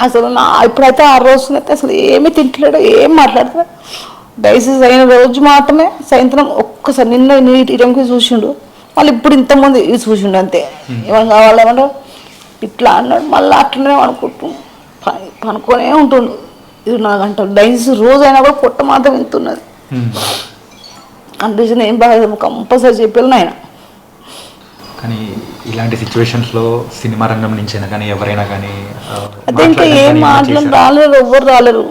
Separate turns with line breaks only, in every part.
అసలు ఇప్పుడైతే 6 రోజులు అయితే అసలు ఏమీ తింటలేడు, ఏం మాట్లాడతాడు. డైసిస్ అయిన రోజు మాత్రమే సాయంత్రం ఒక్కసారి నిన్న నీటికి చూసిండు, మళ్ళీ ఇప్పుడు ఇంతకుముందు ఇది చూసిండు అంతే. ఏమైనా కావాలేమంటే ఇట్లా అన్నాడు, మళ్ళీ అట్లనే పనుకొనే ఉంటుండు 24 గంటలు. డైసిస్ రోజు అయినా కూడా పొట్ట మాత్రం ఇంతున్నది. కండిషన్ ఏం బాగా కంపల్సరీ చెప్పాను ఆయన.
కానీ ఇలాంటి సిచ్యువేషన్స్లో సినిమా రంగం నుంచి అయినా కానీ ఎవరైనా కానీ
అదే ఇంకా ఏం మాటలు రాలేరు, ఎవ్వరు రాలేరు.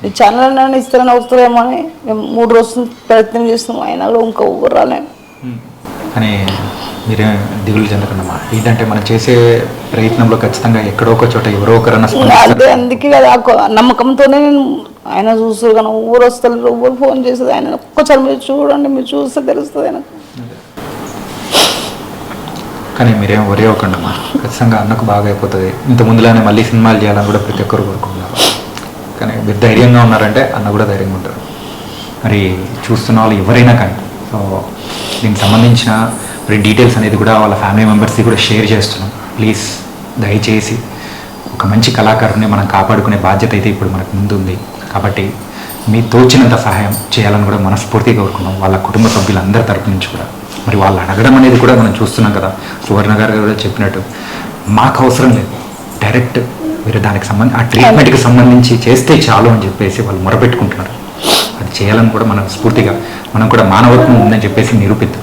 ఈ ఛానల్ అయినా ఇస్తారని వస్తారేమో అని మేము 3 రోజులు ప్రయత్నం చేస్తాం, అయినా కూడా ఇంకా ఎవ్వరు రాలేము.
కానీ మీరే దిగులు చెందకుండా ఏంటంటే మనం చేసే ప్రయత్నంలో ఖచ్చితంగా ఎక్కడో ఒక చోట ఎవరో ఒకరన్నా
అదే అందుకే కదా నమ్మకంతోనే నేను ఆయన చూస్తారు కానీ ఊరు వస్తారు, ఎవ్వరు ఫోన్ చేస్తుంది. ఆయన ఒక్కసారి మీరు చూడండి, మీరు చూస్తే తెలుస్తుంది ఆయన.
కానీ మీరేం వరి అవ్వకండి అమ్మా, ఖచ్చితంగా అన్నకు బాగా అయిపోతుంది. ఇంత ముందులానే మళ్ళీ సినిమాలు చేయాలని కూడా ప్రతి ఒక్కరు కోరుకుంటున్నారు. కానీ మీరు ధైర్యంగా ఉన్నారంటే అన్న కూడా ధైర్యంగా ఉంటారు. మరి చూస్తున్న వాళ్ళు ఎవరైనా కానీ సో దీనికి సంబంధించిన మరి డీటెయిల్స్ అనేది కూడా వాళ్ళ ఫ్యామిలీ మెంబర్స్కి కూడా షేర్ చేస్తున్నాం. ప్లీజ్ దయచేసి ఒక మంచి కళాకారుని మనం కాపాడుకునే బాధ్యత అయితే ఇప్పుడు మనకు ముందు ఉంది. కాబట్టి మీ తోచినంత సహాయం చేయాలని కూడా మనస్ఫూర్తిగా కోరుకున్నాం వాళ్ళ కుటుంబ సభ్యులందరి తరపు నుంచి కూడా. మరి వాళ్ళు అడగడం అనేది కూడా మనం చూస్తున్నాం కదా, సువర్ణ గారు కూడా చెప్పినట్టు మాకు అవసరం లేదు, డైరెక్ట్ మీరు దానికి ఆ ట్రీట్మెంట్కి సంబంధించి చేస్తే చాలు అని చెప్పేసి వాళ్ళు మొరపెట్టుకుంటున్నారు. అది చేయాలని కూడా మనం స్ఫూర్తిగా మనం కూడా మానవత్వం ఉందని చెప్పేసి నిరూపిద్దాం.